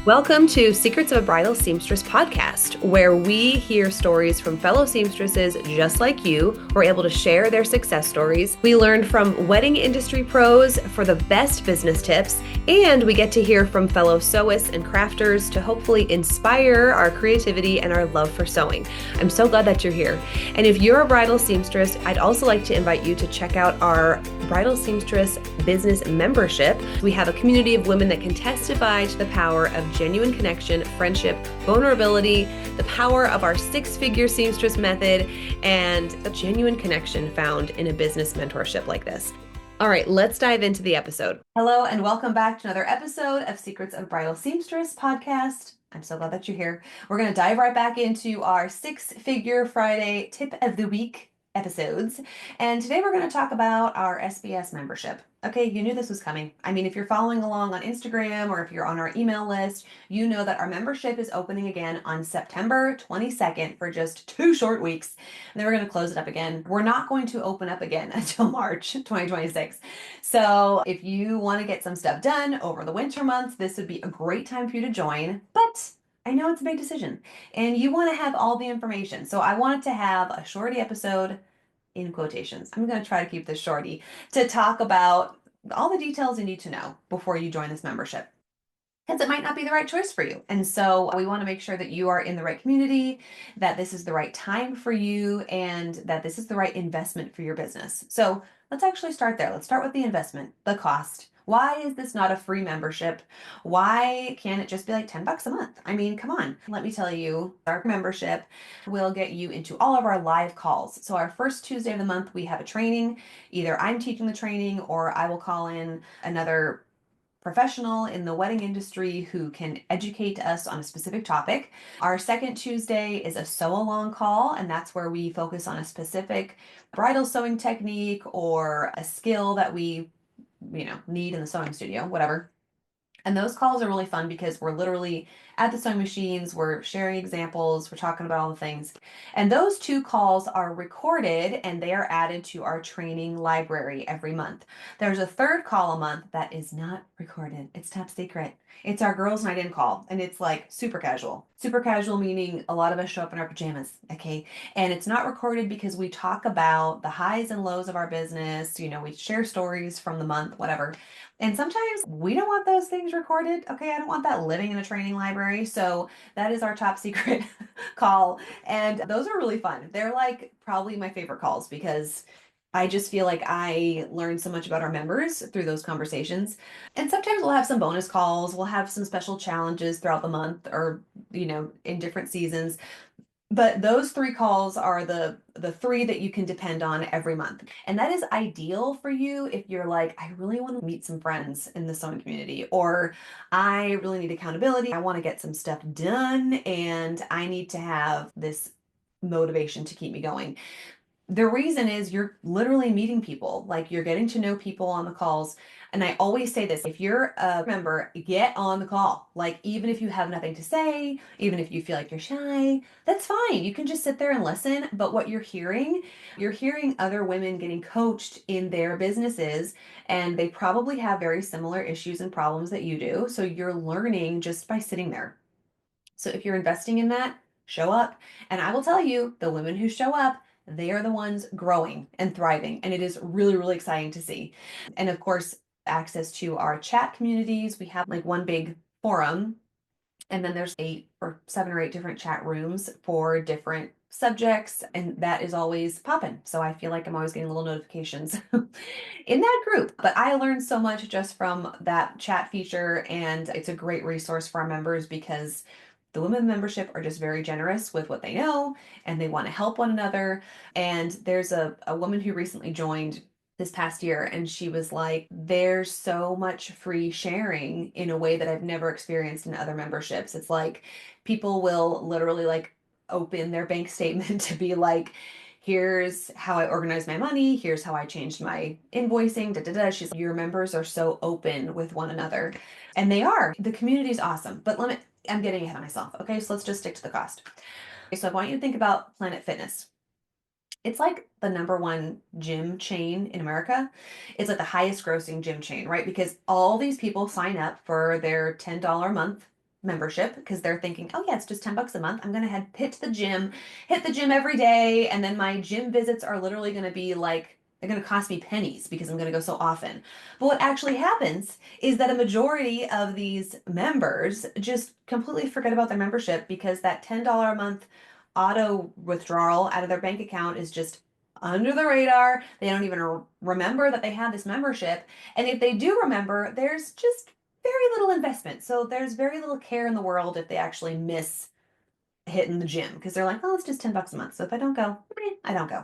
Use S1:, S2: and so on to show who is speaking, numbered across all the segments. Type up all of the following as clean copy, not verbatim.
S1: Welcome to Secrets of a Bridal Seamstress podcast, where we hear stories from fellow seamstresses just like you. We're able to share their success stories. We learn from wedding industry pros for the best business tips, and we get to hear from fellow sewists and crafters to hopefully inspire our creativity and our love for sewing. I'm so glad that you're here. And if you're a bridal seamstress, I'd also like to invite you to check out our Bridal Seamstress business membership. We have a community of women that can testify to the power of genuine connection, friendship, vulnerability, the power of our six-figure seamstress method, and a genuine connection found in a business mentorship like this. All right, let's dive into the episode. Hello, and welcome back to another episode of Secrets of Bridal Seamstress podcast. I'm so glad that you're here. We're going to dive right back into our Six-Figure Friday Tip of the Week episodes. And today we're going to talk about our SBS membership. Okay, you knew this was coming. I mean, if you're following along on Instagram or if you're on our email list, you know that our membership is opening again on September 22nd for just 2 short weeks. And then we're going to close it up again. We're not going to open up again until March 2026. So if you want to get some stuff done over the winter months, this would be a great time for you to join. But I know it's a big decision and you want to have all the information. So I wanted to have a shorty episode in quotations. I'm going to try to keep this shorty to talk about all the details you need to know before you join this membership. Because it might not be the right choice for you. And so we want to make sure that you are in the right community, that this is the right time for you, and that this is the right investment for your business. So let's actually start there. Let's start with the investment, the cost. Why is this not a free membership? Why can't it just be like 10 bucks a month? I mean, come on. Let me tell you, our membership will get you into all of our live calls. So our first Tuesday of the month, we have a training. Either I'm teaching the training or I will call in another professional in the wedding industry who can educate us on a specific topic. Our second Tuesday is a sew along call, and that's where we focus on a specific bridal sewing technique or a skill that we, need in the sewing studio, whatever. And those calls are really fun because we're literally at the sewing machines, we're sharing examples, we're talking about all the things. And those 2 calls are recorded and they are added to our training library every month. There's a 3rd call a month that is not recorded. It's top secret. It's our girls' night in call, and it's like super casual. Super casual meaning a lot of us show up in our pajamas, okay? And it's not recorded because we talk about the highs and lows of our business. We share stories from the month, whatever. And sometimes we don't want those things recorded. Okay, I don't want that living in a training library. So that is our top secret call. And those are really fun. They're like probably my favorite calls because I just feel like I learn so much about our members through those conversations. And sometimes we'll have some bonus calls, we'll have some special challenges throughout the month or, in different seasons. But those 3 calls are the 3 that you can depend on every month. And that is ideal for you if you're like, I really want to meet some friends in the sewing community, or I really need accountability. I want to get some stuff done and I need to have this motivation to keep me going. The reason is you're literally meeting people, like you're getting to know people on the calls. And I always say this, if you're a member, get on the call. Like, even if you have nothing to say, even if you feel like you're shy, that's fine. You can just sit there and listen. But what you're hearing other women getting coached in their businesses, and they probably have very similar issues and problems that you do. So you're learning just by sitting there. So if you're investing in that, show up. And I will tell you, the women who show up, they are the ones growing and thriving. And it is really, really exciting to see. And of course, access to our chat communities. We have like one big forum, and then there's 8 or 7 or 8 different chat rooms for different subjects. And that is always popping. So I feel like I'm always getting little notifications in that group. But I learned so much just from that chat feature. And it's a great resource for our members because the women membership are just very generous with what they know and they want to help one another. And there's a woman who recently joined this past year, and she was like, there's so much free sharing in a way that I've never experienced in other memberships. It's like people will literally like open their bank statement to be like, here's how I organize my money, here's how I changed my invoicing, da da da. She's like, your members are so open with one another. And they are. The community is awesome. But I'm getting ahead of myself. Okay, so let's just stick to the cost. Okay, so I want you to think about Planet Fitness. It's like the #1 gym chain in America. It's like the highest grossing gym chain, right? Because all these people sign up for their $10 a month membership because they're thinking, oh yeah, it's just $10 a month. I'm gonna hit the gym every day, and then my gym visits are literally gonna be like they're gonna cost me pennies because I'm gonna go so often. But what actually happens is that a majority of these members just completely forget about their membership because that $10 a month auto withdrawal out of their bank account is just under the radar. They don't even remember that they have this membership. And if they do remember, there's just very little investment. So there's very little care in the world if they actually miss hitting the gym because they're like, oh, it's just $10 a month. So if I don't go, I don't go.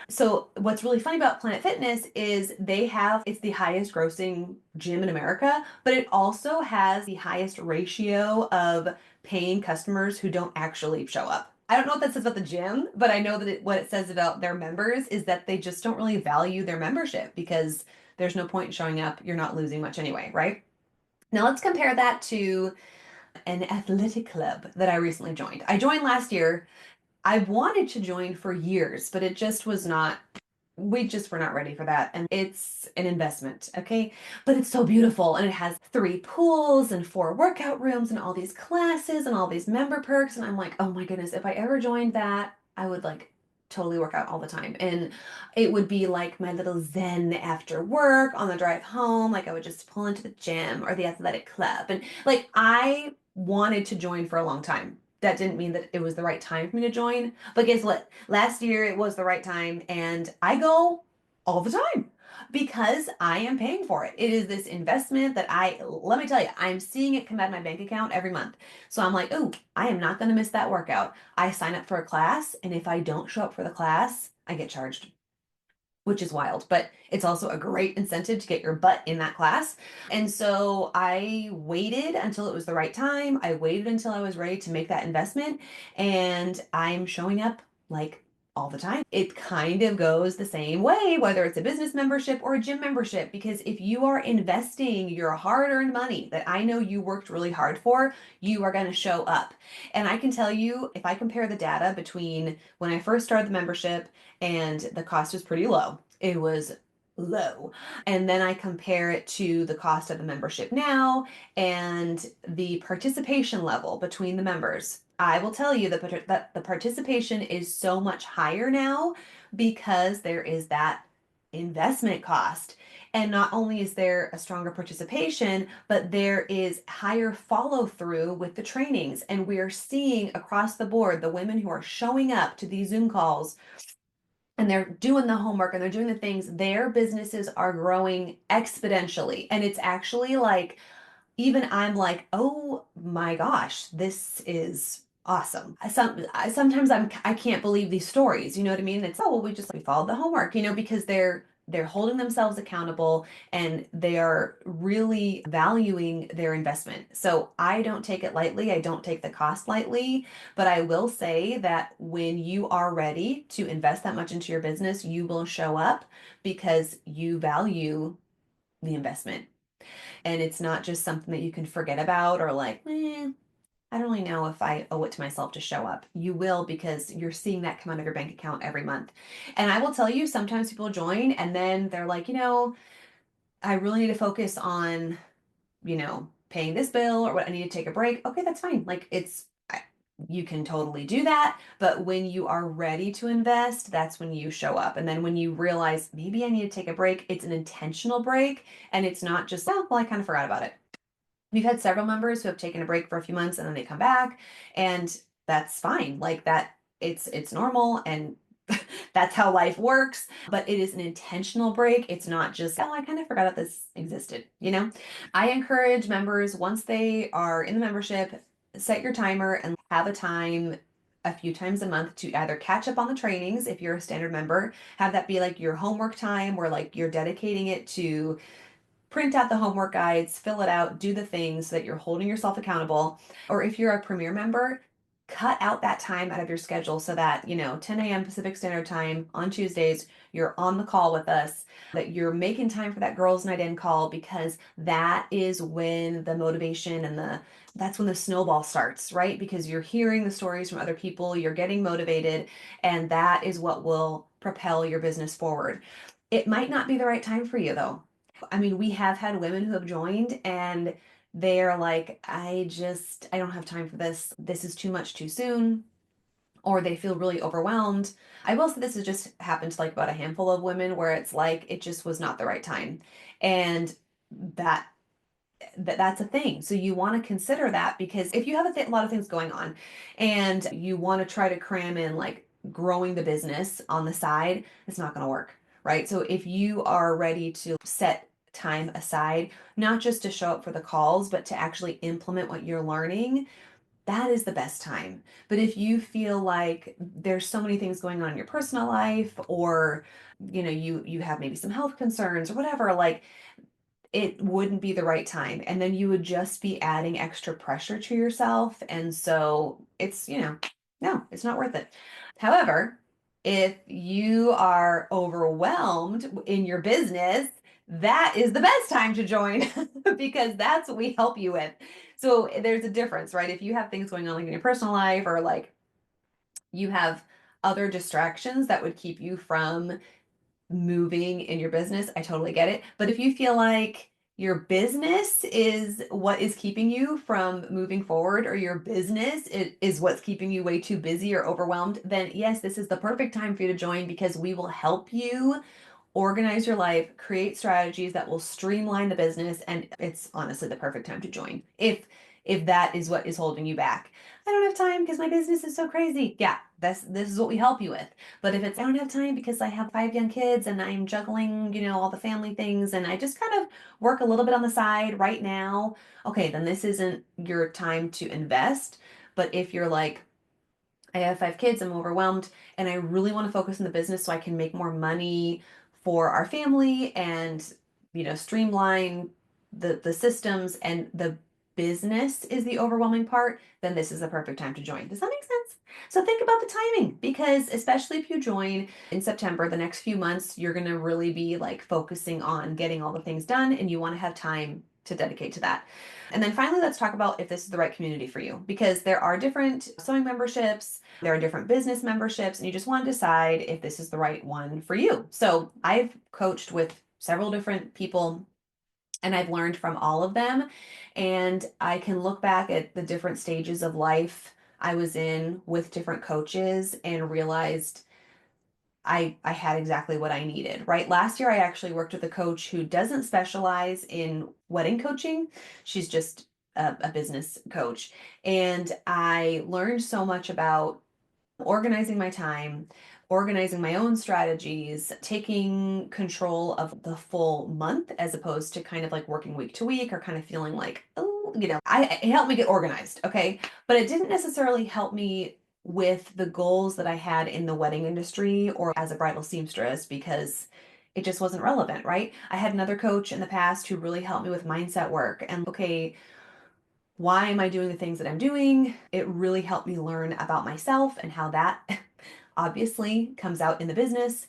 S1: So what's really funny about Planet Fitness is it's the highest grossing gym in America, but it also has the highest ratio of paying customers who don't actually show up. I don't know what that says about the gym, but I know that what it says about their members is that they just don't really value their membership because there's no point in showing up. You're not losing much anyway, right? Now let's compare that to an athletic club that I recently joined. I joined last year. I wanted to join for years, but it just was not, we just were not ready for that. And it's an investment, okay? But it's so beautiful. And it has 3 pools and 4 workout rooms and all these classes and all these member perks. And I'm like, oh my goodness, if I ever joined that, I would like totally work out all the time. And it would be like my little zen after work on the drive home. Like I would just pull into the gym or the athletic club. And like I wanted to join for a long time. That didn't mean that it was the right time for me to join. But guess what? Last year it was the right time, and I go all the time because I am paying for it. It is this investment that let me tell you, I'm seeing it come out of my bank account every month. So I'm like, oh, I am not going to miss that workout. I sign up for a class, and if I don't show up for the class, I get charged, which is wild, but it's also a great incentive to get your butt in that class. And so I waited until it was the right time. I waited until I was ready to make that investment, and I'm showing up like all the time. It kind of goes the same way, whether it's a business membership or a gym membership, because if you are investing your hard-earned money that I know you worked really hard for, you are going to show up. And I can tell you, if I compare the data between when I first started the membership and the cost was pretty low. It was low. And then I compare it to the cost of the membership now and the participation level between the members. I will tell you that the participation is so much higher now because there is that investment cost. And not only is there a stronger participation, but there is higher follow through with the trainings. And we are seeing across the board the women who are showing up to these Zoom calls and they're doing the homework and they're doing the things, their businesses are growing exponentially. And it's actually like, even I'm like, oh my gosh, this is awesome. Sometimes I can't believe these stories. You know what I mean? It's oh well, we followed the homework, because they're holding themselves accountable and they are really valuing their investment. So I don't take it lightly. I don't take the cost lightly, but I will say that when you are ready to invest that much into your business, you will show up because you value the investment. And it's not just something that you can forget about or like, I don't really know if I owe it to myself to show up. You will because you're seeing that come out of your bank account every month. And I will tell you, sometimes people join and then they're like, I really need to focus on, paying this bill or what I need to take a break. Okay, that's fine. Like you can totally do that. But when you are ready to invest, that's when you show up. And then when you realize maybe I need to take a break, it's an intentional break and it's not just, oh, well, I kind of forgot about it. We've had several members who have taken a break for a few months and then they come back and that's fine. Like that, it's normal and that's how life works, but it is an intentional break. It's not just, oh, I kind of forgot that this existed. I encourage members once they are in the membership, set your timer and have a time a few times a month to either catch up on the trainings if you're a standard member, have that be like your homework time where like you're dedicating it to print out the homework guides, fill it out, do the things so that you're holding yourself accountable. Or if you're a premier member, cut out that time out of your schedule so that, 10 a.m. Pacific Standard Time on Tuesdays, you're on the call with us, that you're making time for that girls' night in call because that is when the motivation and that's when the snowball starts, right? Because you're hearing the stories from other people, you're getting motivated, and that is what will propel your business forward. It might not be the right time for you though. I mean, we have had women who have joined and they're like, I don't have time for this. This is too much too soon, or they feel really overwhelmed. I will say this has just happened to like about a handful of women where it's like it just was not the right time. And that that's a thing. So you want to consider that, because if you have a lot of things going on and you want to try to cram in like growing the business on the side, it's not going to work, right? So if you are ready to set time aside, not just to show up for the calls, but to actually implement what you're learning, that is the best time. But if you feel like there's so many things going on in your personal life, or you have maybe some health concerns or whatever, like it wouldn't be the right time. And then you would just be adding extra pressure to yourself. And so no, it's not worth it. However, if you are overwhelmed in your business, that is the best time to join because that's what we help you with. So there's a difference, right? If you have things going on like in your personal life, or like you have other distractions that would keep you from moving in your business, I totally get it. But if you feel like your business is what is keeping you from moving forward, or your business is what's keeping you way too busy or overwhelmed, then yes, this is the perfect time for you to join, because we will help you organize your life, create strategies that will streamline the business, and it's honestly the perfect time to join. If that is what is holding you back. I don't have time because my business is so crazy. Yeah, this is what we help you with. But if it's I don't have time because I have 5 young kids and I'm juggling, all the family things, and I just kind of work a little bit on the side right now, okay, then this isn't your time to invest. But if you're like, I have 5 kids, I'm overwhelmed, and I really want to focus on the business so I can make more money for our family and, streamline the systems, and the business is the overwhelming part, then this is the perfect time to join. Does that make sense? So think about the timing, because especially if you join in September, the next few months, you're going to really be like focusing on getting all the things done, and you want to have time to dedicate to that. And then finally, let's talk about if this is the right community for you, because there are different sewing memberships, there are different business memberships, and you just want to decide if this is the right one for you. So I've coached with several different people, and I've learned from all of them. And I can look back at the different stages of life I was in with different coaches and realized I had exactly what I needed, right? Last year, I actually worked with a coach who doesn't specialize in wedding coaching. She's just a business coach. And I learned so much about organizing my time, organizing my own strategies, taking control of the full month as opposed to kind of like working week to week, or kind of feeling like, oh, it helped me get organized. Okay. But it didn't necessarily help me with the goals that I had in the wedding industry or as a bridal seamstress, because it just wasn't relevant, right? I had another coach in the past who really helped me with mindset work and, okay, why am I doing the things that I'm doing? It really helped me learn about myself and how that obviously comes out in the business.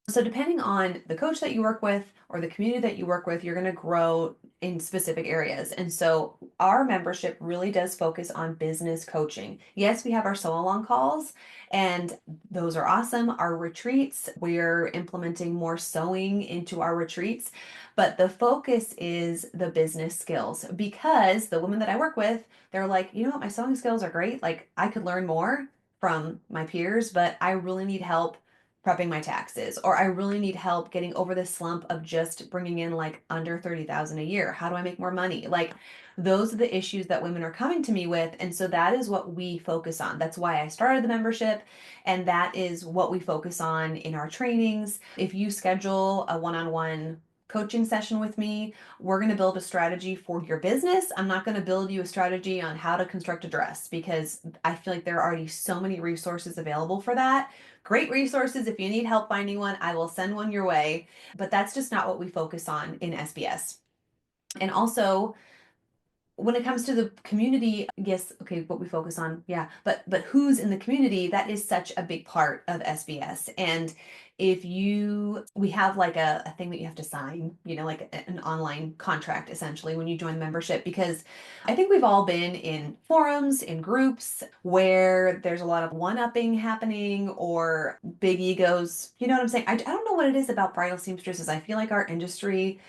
S1: So, depending on the coach that you work with or the community that you work with, you're going to grow in specific areas. And so, our membership really does focus on business coaching. Yes, we have our sew along calls, and those are awesome. Our retreats, we're implementing more sewing into our retreats, but the focus is the business skills, because the women that I work with, they're like, you know what, my sewing skills are great. Like, I could learn more from my peers, but I really need help prepping my taxes, or I really need help getting over this slump of just bringing in like under 30,000 a year. How do I make more money? Like, those are the issues that women are coming to me with, and so that is what we focus on. That's why I started the membership, and that is what we focus on in our trainings. If you schedule a one-on-one coaching session with me, we're going to build a strategy for your business. I'm not going to build you a strategy on how to construct a dress, because I feel like there are already so many resources available for that. Great resources. If you need help finding one, I will send one your way. But that's just not what we focus on in SBS. And also, when it comes to the community, yes, okay, what we focus on, yeah, but who's in the community, that is such a big part of SBS. And we have like a thing that you have to sign, like an online contract essentially when you join the membership, because I think we've all been in forums, in groups where there's a lot of one-upping happening or big egos. You know what I'm saying? I don't know what it is about bridal seamstresses. I feel like our industry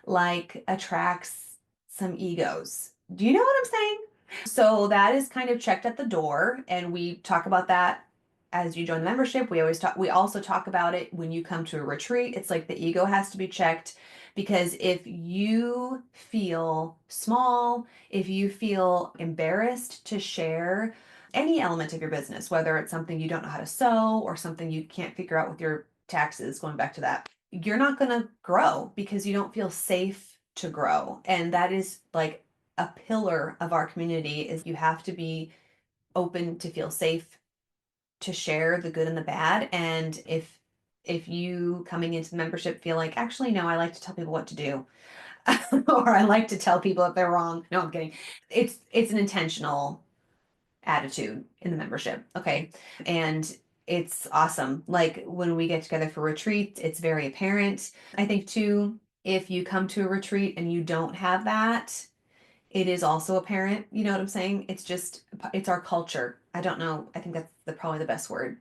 S1: like attracts some egos. Do you know what I'm saying? So that is kind of checked at the door, and we talk about that as you join the membership. We also talk about it when you come to a retreat. It's like the ego has to be checked because if you feel small, if you feel embarrassed to share any element of your business, whether it's something you don't know how to sew or something you can't figure out with your taxes, going back to that, you're not going to grow because you don't feel safe to grow. And that is like a pillar of our community is you have to be open to feel safe to share the good and the bad. And if you coming into the membership feel like, actually, no, I like to tell people what to do, or I like to tell people if they're wrong. No, I'm kidding. It's an intentional attitude in the membership. Okay. And it's awesome. Like when we get together for retreats, it's very apparent. I think too, if you come to a retreat and you don't have that, it is also apparent. You know what I'm saying? It's our culture. I don't know. I think that's probably the best word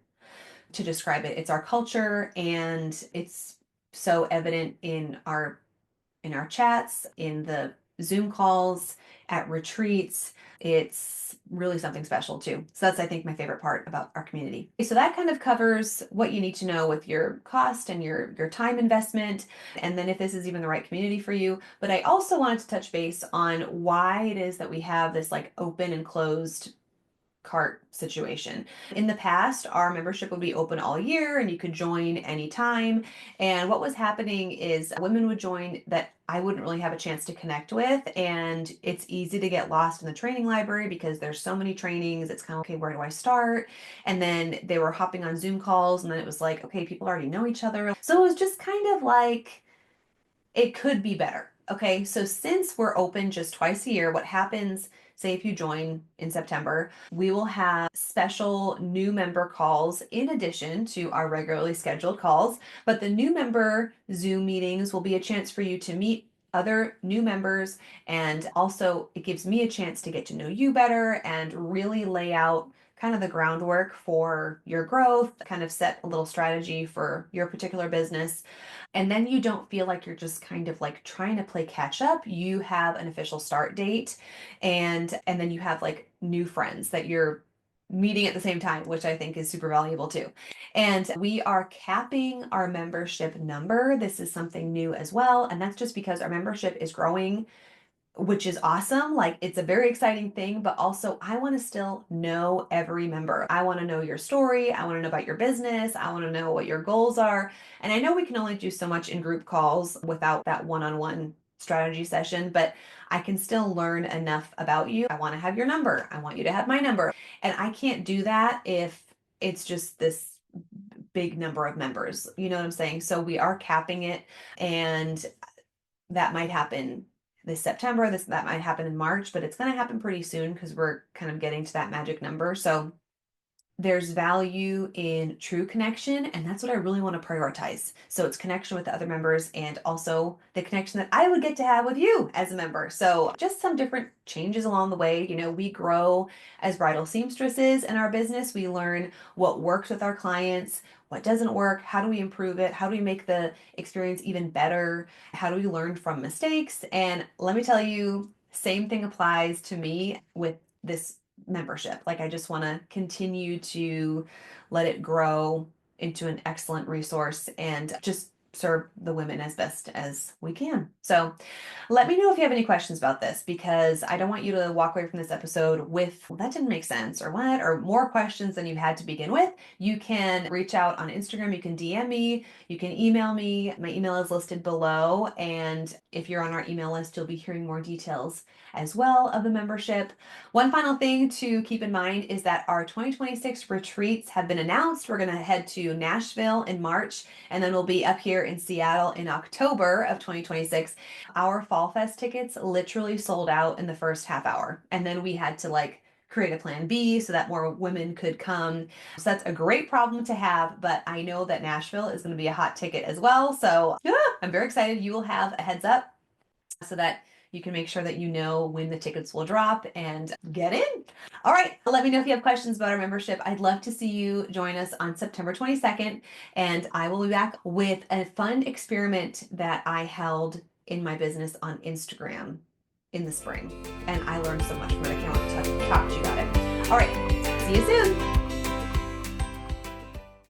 S1: to describe it. It's our culture, and it's so evident in our chats, in the Zoom calls, at retreats. It's really something special too. So that's, I think, my favorite part about our community. So that kind of covers what you need to know with your cost and your time investment, and then if this is even the right community for you. But I also wanted to touch base on why it is that we have this like open and closed cart situation. In the past, our membership would be open all year and you could join anytime. And what was happening is women would join that I wouldn't really have a chance to connect with. And it's easy to get lost in the training library because there's so many trainings. It's kind of, okay, where do I start? And then they were hopping on Zoom calls, and then it was like, okay, people already know each other. So it was just kind of like, it could be better. Okay, so since we're open just twice a year, what happens, say if you join in September, we will have special new member calls in addition to our regularly scheduled calls. But the new member Zoom meetings will be a chance for you to meet other new members. And also, it gives me a chance to get to know you better and really lay out kind of the groundwork for your growth, kind of set a little strategy for your particular business. And then you don't feel like you're just kind of like trying to play catch up. You have an official start date, and then you have like new friends that you're meeting at the same time, which I think is super valuable too. And we are capping our membership number. This is something new as well, and that's just because our membership is growing, which is awesome. Like it's a very exciting thing, but also I want to still know every member. I want to know your story. I want to know about your business. I want to know what your goals are. And I know we can only do so much in group calls without that one-on-one strategy session, but I can still learn enough about you. I want to have your number. I want you to have my number. And I can't do that if it's just this big number of members. You know what I'm saying? So we are capping it, and that might happen this September. That might happen in March, but it's going to happen pretty soon because we're kind of getting to that magic number. So there's value in true connection, and that's what I really want to prioritize. So it's connection with the other members and also the connection that I would get to have with you as a member. So just some different changes along the way. You know, we grow as bridal seamstresses in our business. We learn what works with our clients, what doesn't work, how do we improve it, how do we make the experience even better, how do we learn from mistakes. And let me tell you, same thing applies to me with this membership. Like I just want to continue to let it grow into an excellent resource and just serve the women as best as we can. So let me know if you have any questions about this, because I don't want you to walk away from this episode with, well, that didn't make sense, or what, or more questions than you had to begin with. You can reach out on Instagram. You can DM me. You can email me. My email is listed below. And if you're on our email list, you'll be hearing more details as well of the membership. One final thing to keep in mind is that our 2026 retreats have been announced. We're going to head to Nashville in March, and then we'll be up here in Seattle in October of 2026. Our Fall Fest tickets literally sold out in the first half hour. And then we had to like create a plan B so that more women could come. So that's a great problem to have, but I know that Nashville is going to be a hot ticket as well. So I'm very excited. You will have a heads up so that you can make sure that you know when the tickets will drop and get in. All right. Let me know if you have questions about our membership. I'd love to see you join us on September 22nd. And I will be back with a fun experiment that I held in my business on Instagram. in the spring. And I learned so much from it. I can't wait to talk to you about it. All right. See you soon.